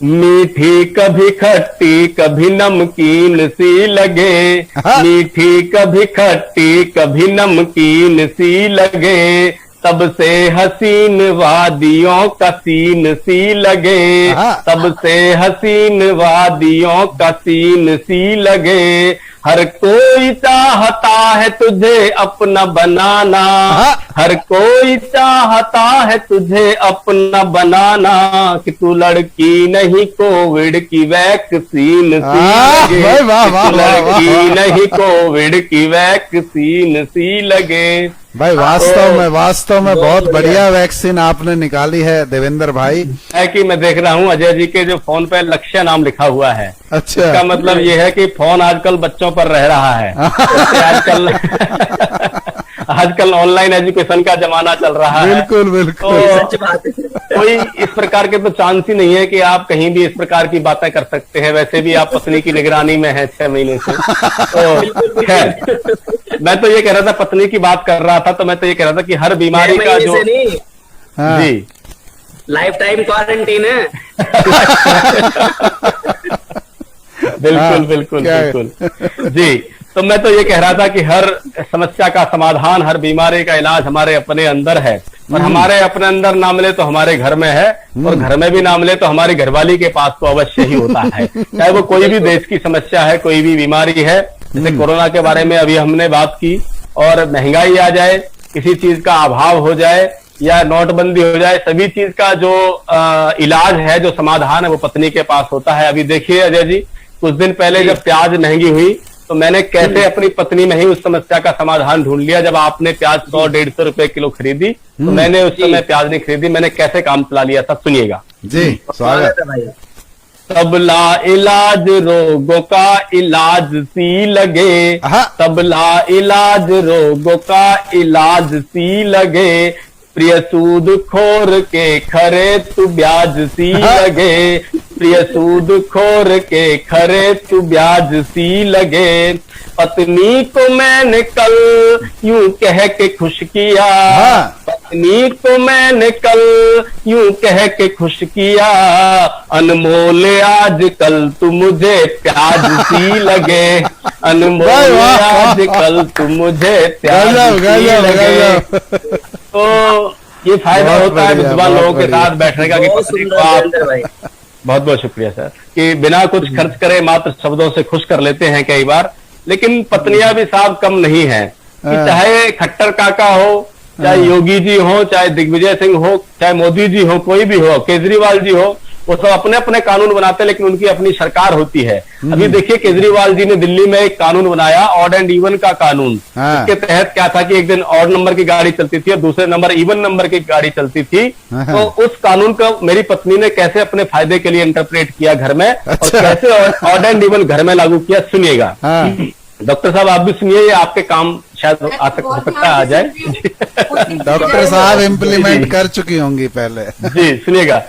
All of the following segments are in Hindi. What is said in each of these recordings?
मीठी कभी खट्टी कभी नमकीन सी लगे, मीठी कभी खट्टी कभी नमकीन सी लगे, तब से हसीन वादियों का सीन सी लगे, तब से हसीन वादियों का सीन सी लगे। हर कोई चाहता है तुझे अपना बनाना, हर कोई चाहता है तुझे अपना बनाना, कि तू लड़की नहीं कोविड की वैक्सीन सी लगे, तू लड़की नहीं कोविड की वैक्सीन सी लगे। भाई वास्तव में बहुत बढ़िया वैक्सीन आपने निकाली है देवेंद्र भाई। है कि मैं देख रहा हूँ अजय जी के जो फोन पे लक्ष्य नाम लिखा हुआ है। अच्छा, इसका मतलब ये है कि फोन आजकल बच्चों पर रह रहा है। आजकल ऑनलाइन एजुकेशन का जमाना चल रहा है। बिल्कुल बिल्कुल, तो कोई इस प्रकार के तो चांस ही नहीं है कि आप कहीं भी इस प्रकार की बातें कर सकते हैं। वैसे भी आप पत्नी की निगरानी में हैं 6 महीने से। तो खैर, मैं तो ये कह रहा था, पत्नी की बात कर रहा था, तो मैं तो ये कह रहा था कि हर बीमारी का जो जी लाइफ टाइम क्वारंटीन है। बिल्कुल बिल्कुल बिल्कुल जी। तो मैं तो ये कह रहा था कि हर समस्या का समाधान, हर बीमारी का इलाज हमारे अपने अंदर है, और हमारे अपने अंदर ना मिले तो हमारे घर में है, और घर में भी ना मिले तो हमारी घरवाली के पास तो अवश्य ही होता है। चाहे वो कोई भी देश की समस्या है, कोई भी बीमारी है, जैसे कोरोना के बारे में अभी हमने बात की, और महंगाई आ जाए, किसी चीज का अभाव हो जाए, या नोटबंदी हो जाए, सभी चीज का जो इलाज है, जो समाधान है, वो पत्नी के पास होता है। अभी देखिए अजय जी, कुछ दिन पहले जब प्याज महंगी हुई तो मैंने कैसे अपनी पत्नी में ही उस समस्या का समाधान ढूंढ लिया। जब आपने प्याज 100-150 रुपए किलो खरीदी तो मैंने उस समय प्याज नहीं खरीदी, मैंने कैसे काम चला लिया था, सुनिएगा जी। स्वागत है भाई। तब ला इलाज रोगों का इलाज सी लगे, तब ला इलाज रोगों का इलाज सी लगे, प्रिय सूद खोर के खरे तू ब्याज सी लगे, प्रिय सूद खोर के खरे तू ब्याज सी लगे। पत्नी को मैंने कल यूं कह के खुश किया, पत्नी को मैंने कल यूं कह के खुश किया, अनमोल आज कल तू मुझे प्याज सी लगे, अनमोल आज कल तू मुझे प्याज सी लगे। तो ये फायदा होता है विद्वान लोगों के साथ बैठने का, कि पत्नी को आप बहुत बहुत शुक्रिया सर, कि बिना कुछ खर्च करे मात्र शब्दों से खुश कर लेते हैं कई बार। लेकिन पत्नियां भी साहब कम नहीं है, कि चाहे खट्टर काका हो, चाहे योगी जी हो, चाहे दिग्विजय सिंह हो, चाहे मोदी जी हो, कोई भी हो, केजरीवाल जी हो, वो सब अपने अपने कानून बनाते हैं, लेकिन उनकी अपनी सरकार होती है। अभी देखिए केजरीवाल जी ने दिल्ली में एक कानून बनाया, ऑड एंड इवन का कानून। इसके तहत क्या था कि एक दिन ऑड नंबर की गाड़ी चलती थी और दूसरे नंबर इवन नंबर की गाड़ी चलती थी। तो उस कानून को मेरी पत्नी ने कैसे अपने फायदे के लिए इंटरप्रेट किया घर में, और कैसे ऑड एंड इवन घर में लागू किया, सुनिएगा। डॉक्टर साहब आप भी सुनिए, ये आपके काम शायद हो सकता है आ जाए। डॉक्टर साहब इम्प्लीमेंट कर चुकी होंगी पहले। जी सुनिएगा।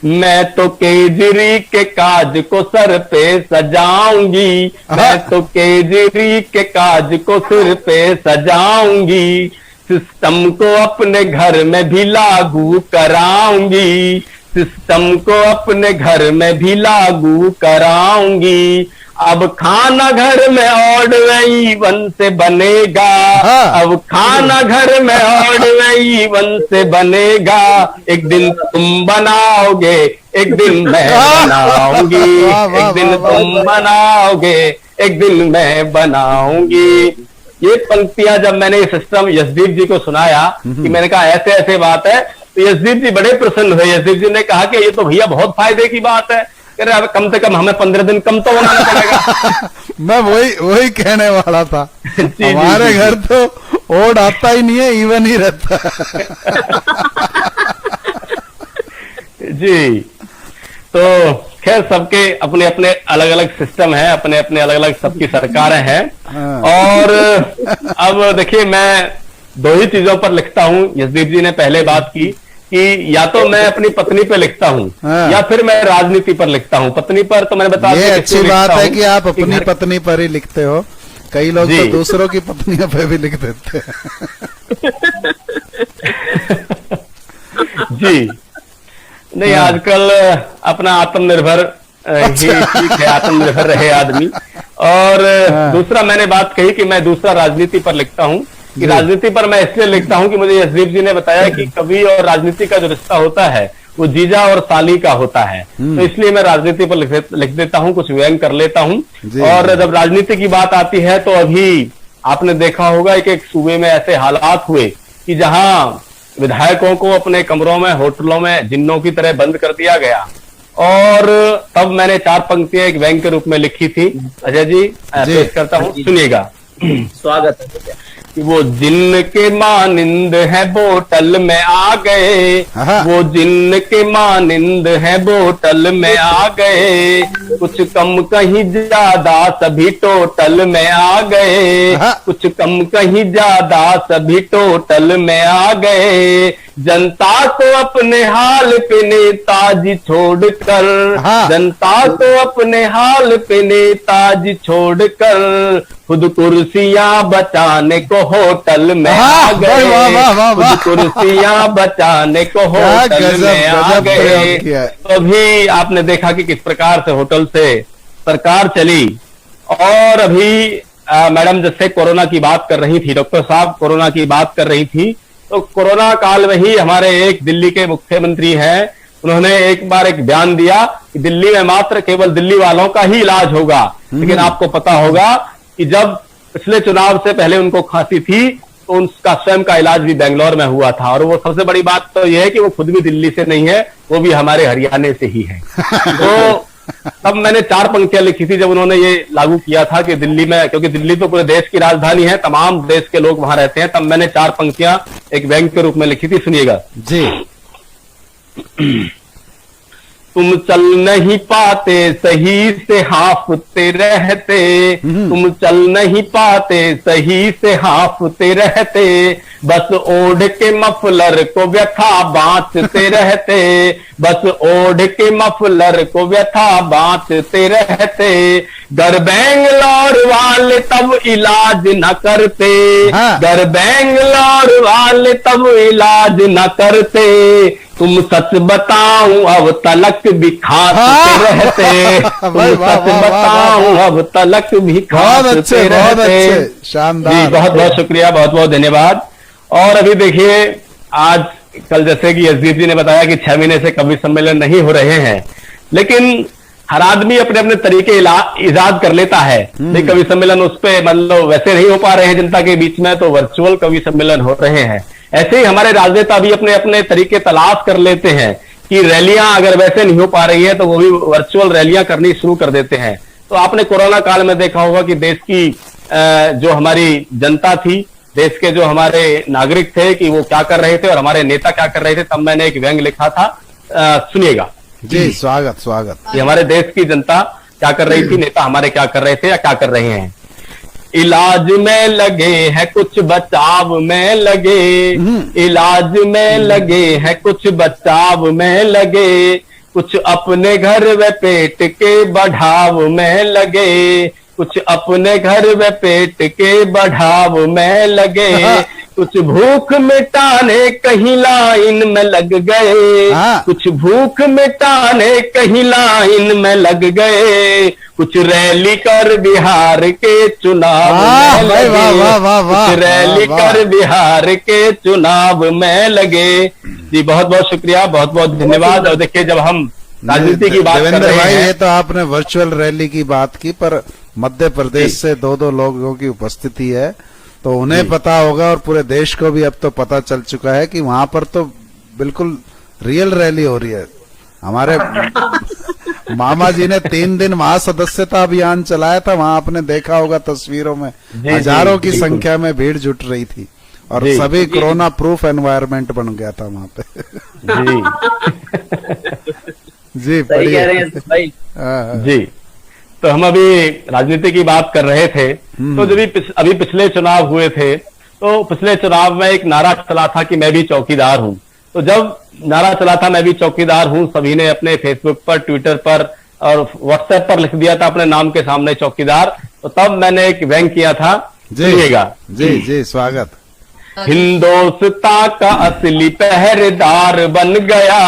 मैं तो केजरी के काज को सर पे सजाऊंगी, मैं तो केजरी के काज को सिर पे सजाऊंगी, सिस्टम को अपने घर में भी लागू कराऊंगी, सिस्टम को अपने घर में भी लागू कराऊंगी। अब खाना घर में ऑड इवन से बनेगा, अब खाना घर में ऑड इवन से बनेगा, एक दिन तुम बनाओगे, एक दिन मैं बनाऊंगी, एक दिन तुम बनाओगे, एक दिन मैं बनाऊंगी। ये पंक्तियां जब मैंने सिस्टम यशदीप जी को सुनाया कि मैंने कहा ऐसे ऐसे बात है, तो यशदीप जी बड़े प्रसन्न हुए। यशदीप जी ने कहा कि ये तो भैया बहुत फायदे की बात है, अब कम से कम हमें 15 दिन कम तो बनाना पड़ेगा। मैं वही कहने वाला था। हमारे घर तो ओड आता ही नहीं है, इवन ही रहता है। जी तो खैर सबके अपने अपने अलग अलग सिस्टम है, अपने अपने अलग अलग सबकी सरकारें हैं। और अब देखिए मैं 2 ही चीजों पर लिखता हूं। यशदीप जी ने पहले बात की कि या तो मैं अपनी पत्नी पे लिखता हूँ हाँ। या फिर मैं राजनीति पर लिखता हूँ। पत्नी पर तो मैंने बता ये दिया अच्छी किसलिए बात लिखता है हूँ कि आप अपनी घर- पत्नी पर ही लिखते हो, कई लोग जी। तो दूसरों की पत्नियों पे भी लिख देते हैं। जी नहीं, हाँ। आजकल अपना आत्मनिर्भर ही ठीक है, आत्मनिर्भर रहे आदमी। और हाँ। दूसरा मैंने बात कही कि मैं दूसरा राजनीति पर लिखता हूँ, कि जी। राजनीति पर मैं इसलिए लिखता हूँ कि मुझे यशदीप जी ने बताया कि कवि और राजनीति का जो रिश्ता होता है वो जीजा और साली का होता है, तो इसलिए मैं राजनीति पर लिख देता हूँ, कुछ व्यंग कर लेता हूँ। जी। और जब राजनीति की बात आती है तो अभी आपने देखा होगा एक एक सूबे में ऐसे हालात हुए कि जहां विधायकों को अपने कमरों में, होटलों में जिन्नों की तरह बंद कर दिया गया। और तब मैंने 4 पंक्तियां एक व्यंग के रूप में लिखी थी। अजय जी पेश करता हूं, सुनिएगा। स्वागत है भैया। कि वो जिन्न के मानिंद है बोतल में आ गए, हाँ। वो जिन्न के मानिंद है बोतल में आ गए, कुछ कम कहीं ज्यादा सभी टोटल में आ गए, हाँ। कुछ कम कहीं ज्यादा सभी टोटल में आ गए, जनता को अपने हाल पे नेताजी छोड़कर, हाँ। जनता को अपने हाल पे नेताजी छोड़कर, खुद कुर्सियां बचाने को होटल में हाँ, आ वाह, वाह, वाह, वाह, गए, वाह। खुद कुर्सियां बचाने को क्या होटल गजब, में आ गजब गए। प्रयोग किया है। तो अभी आपने देखा कि किस प्रकार से होटल से सरकार चली। और अभी मैडम जैसे कोरोना की बात कर रही थी, डॉक्टर साहब कोरोना की बात कर रही थी, तो कोरोना काल में ही हमारे एक दिल्ली के मुख्यमंत्री हैं, उन्होंने एक बार एक बयान दिया कि दिल्ली में मात्र केवल दिल्ली वालों का ही इलाज होगा। लेकिन आपको पता होगा कि जब पिछले चुनाव से पहले उनको खांसी थी तो उनका स्वयं का इलाज भी बेंगलोर में हुआ था। और वो सबसे बड़ी बात तो यह है कि वो खुद भी दिल्ली से नहीं है, वो भी हमारे हरियाणा से ही है। तो तब मैंने 4 पंक्तियां लिखी थी जब उन्होंने ये लागू किया था कि दिल्ली में, क्योंकि दिल्ली तो पूरे देश की राजधानी है, तमाम देश के लोग वहां रहते हैं, तब मैंने 4 पंक्तियां एक व्यंग के रूप में लिखी थी, सुनिएगा। जी। तुम चल नहीं पाते सही से हाफते रहते, तुम चल नहीं पाते सही से हाफते रहते, बस ओढ़ के मफलर को व्यथा बांटते रहते, बस ओढ़ के मफलर को व्यथा बांटते रहते, घर बेंगलोर वाले तब इलाज न करते, हाँ। घर बेंगलोर वाले तब इलाज न करते, तुम सच बताऊं अब तलक भी खाते हाँ। रहते, तुम वाह, वाह, सच वाह, वाह, बताऊं अब तलक भी बहुत खाते अच्छे, बहुत रहते। अच्छे, शानदार। जी बहुत बहुत शुक्रिया, बहुत बहुत धन्यवाद। और अभी देखिए आज कल जैसे कि यशदीप जी ने बताया कि 6 महीने से कवि सम्मेलन नहीं हो रहे हैं, लेकिन हर आदमी अपने अपने तरीके इजाद कर लेता है। नहीं कवि सम्मेलन उस पे मतलब वैसे नहीं हो पा रहे हैं जनता के बीच में, तो वर्चुअल कवि सम्मेलन हो रहे हैं। ऐसे ही हमारे राजनेता भी अपने अपने तरीके तलाश कर लेते हैं कि रैलियां अगर वैसे नहीं हो पा रही है तो वो भी वर्चुअल रैलियां करनी शुरू कर देते हैं। तो आपने कोरोना काल में देखा होगा कि देश की जो हमारी जनता थी, देश के जो हमारे नागरिक थे कि वो क्या कर रहे थे और हमारे नेता क्या कर रहे थे, तब मैंने एक व्यंग लिखा था, सुनिएगा। जी, स्वागत स्वागत। कि हमारे देश की जनता क्या कर रही थी, नेता हमारे क्या कर रहे थे या क्या कर रहे हैं। इलाज में लगे हैं कुछ बचाव में लगे, इलाज में लगे हैं कुछ बचाव में लगे, कुछ अपने घर व पेट के बढ़ाव में लगे, कुछ अपने घर व पेट के बढ़ाव में लगे, कुछ भूख मिटाने कहीं लाइन में लग गए, हाँ। कुछ भूख मिटाने कहीं लाइन में लग गए, कुछ रैली कर बिहार के चुनाव वाह, में वाह, लगे, वाह, वाह, वाह, कुछ रैली वाह, वाह। कर बिहार के चुनाव में लगे। जी बहुत बहुत शुक्रिया, बहुत बहुत धन्यवाद। और देखिए जब हम राजनीति की बात कर देवेंद्र रहे भाई, हैं, ये तो आपने वर्चुअल रैली की बात की, पर मध्य प्रदेश से 2-2 लोगों की उपस्थिति है, तो उन्हें पता होगा और पूरे देश को भी अब तो पता चल चुका है कि वहां पर तो बिल्कुल रियल रैली हो रही है। हमारे मामा जी ने 3 दिन महासदस्यता अभियान चलाया था, वहां आपने देखा होगा तस्वीरों में जी, हजारों की बिल्कुल। संख्या में भीड़ जुट रही थी और जी। सभी कोरोना प्रूफ एनवायरनमेंट बन गया था वहां पे। जी जी सही कह बढ़िया। रहे हैं भाई। हाँ, जी तो हम अभी राजनीति की बात कर रहे थे, तो जब अभी पिछले चुनाव हुए थे, तो पिछले चुनाव में एक नारा चला था कि मैं भी चौकीदार हूं। तो जब नारा चला था मैं भी चौकीदार हूं, सभी ने अपने फेसबुक पर, ट्विटर पर और व्हाट्सएप पर लिख दिया था अपने नाम के सामने चौकीदार, तो तब मैंने एक व्यंग किया था, सुनिएगा। जी जी, स्वागत। हिंदोस्तां का असली पहरेदार बन गया,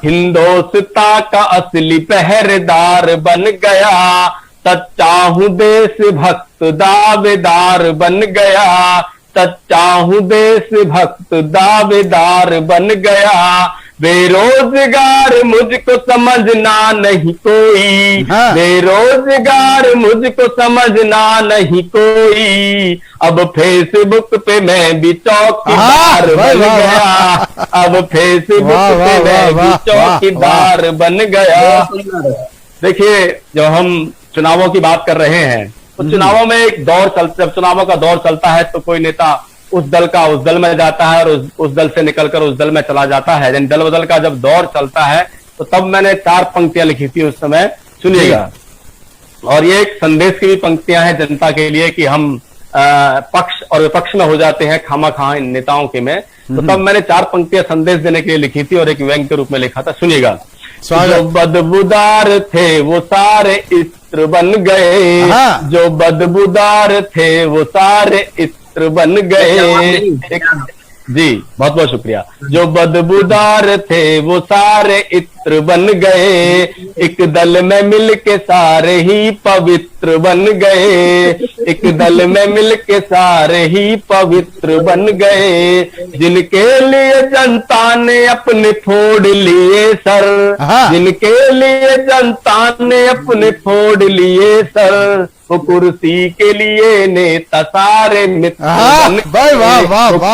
हिंदोस्तां का असली पहरेदार बन गया, सच्चा हूं देश भक्त दावेदार बन गया, सच्चा हूं देश भक्त दावेदार बन गया, बेरोजगार मुझको समझना नहीं कोई, बेरोजगार मुझको समझना नहीं कोई, अब फेसबुक पे मैं भी चौकीदार बन गया, अब फेसबुक पे मैं भी चौकीदार बन गया। देखिए, जब हम चुनावों की बात कर रहे हैं तो चुनावों में एक दौर चलता, जब चुनावों का दौर चलता है तो कोई नेता उस दल में जाता है और उस दल से निकलकर उस दल में चला जाता है। यानी दल बदल का जब दौर चलता है तो तब मैंने 4 पंक्तियां लिखी थी उस समय, सुनिएगा। और ये एक संदेश की भी पंक्तियां हैं जनता के लिए कि हम पक्ष और विपक्ष में हो जाते हैं खामा इन नेताओं के में। तो तब मैंने 4 पंक्तियां संदेश देने के लिए लिखी थी और एक व्यंग के रूप में लिखा था, सुनिएगा। जो बदबूदार थे वो सारे इत्र बन गए, जो बदबूदार थे वो सारे इत्र बन गए। जी, बहुत बहुत शुक्रिया। जो बदबूदार थे वो सारे इत्र बन गए, एक दल में मिलके सारे ही पवित्र बन गए, एक दल में मिलके सारे ही पवित्र बन गए, जिनके लिए जनता ने अपने फोड़ लिए सर, जिनके लिए जनता ने अपने फोड़ लिए सर, वो कुर्सी के लिए नेता सारे मित्र बन गए,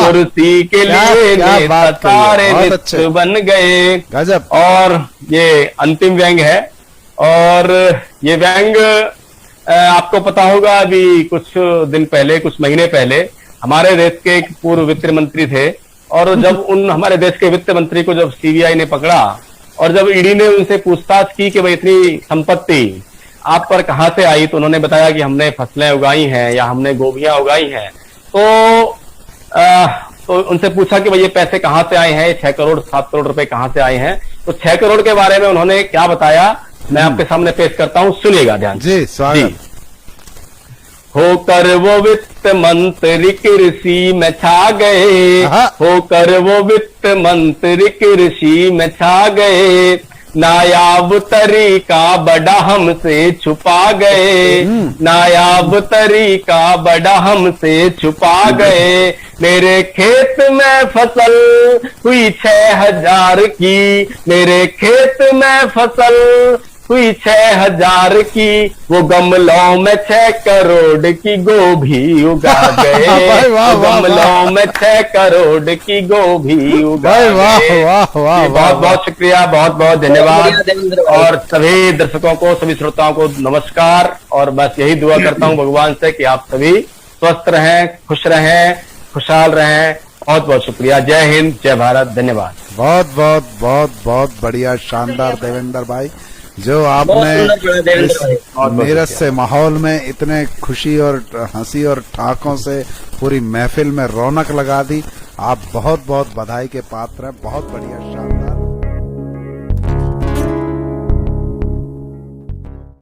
कुर्सी के लिए नेता सारे मित्र बन गए। गजब। और ये अंतिम व्यंग है, और ये व्यंग आपको पता होगा, अभी कुछ दिन पहले, कुछ महीने पहले हमारे देश के एक पूर्व वित्त मंत्री थे, और जब उन हमारे देश के वित्त मंत्री को जब सीबीआई ने पकड़ा और जब ईडी ने उनसे पूछताछ की कि भाई इतनी संपत्ति आप पर कहां से आई, तो उन्होंने बताया कि हमने फसलें उगाई हैं या हमने गोभियां उगाई हैं। तो उनसे पूछा कि भाई ये पैसे कहां से आए हैं, 6 करोड़ 7 करोड़ रुपए कहां से आए हैं। तो 6 करोड़ के बारे में उन्होंने क्या बताया, मैं आपके सामने पेश करता हूं, सुनिएगा ध्यान जी। स्वागत। होकर वो वित्त मंत्री कृषि में छा गए, होकर वो वित्त मंत्री कृषि में छा गए, नायाब तरीका बड़ा हमसे छुपा गए, नायाब तरीका बड़ा हमसे छुपा गए, मेरे खेत में फसल हुई 6000 की, मेरे खेत में फसल हुई 6000 की, वो गमलों में 6 करोड़ की गोभी उगा गए, वो गमलों में 6 करोड़ की गोभी उगा गए। बहुत बहुत शुक्रिया, बहुत बहुत धन्यवाद। और सभी दर्शकों को, सभी श्रोताओं को नमस्कार, और बस यही दुआ करता हूं भगवान से कि आप सभी स्वस्थ रहें, खुश रहें, खुशहाल रहें। बहुत बहुत शुक्रिया। जय हिंद, जय भारत, धन्यवाद। बहुत बहुत बहुत बहुत बढ़िया, शानदार देवेंद्र भाई, जो आपने इस नीरज से माहौल में इतने खुशी और हंसी और ठाकों से पूरी महफिल में रौनक लगा दी। आप बहुत बहुत बधाई के पात्र हैं। बहुत बढ़िया, शानदार।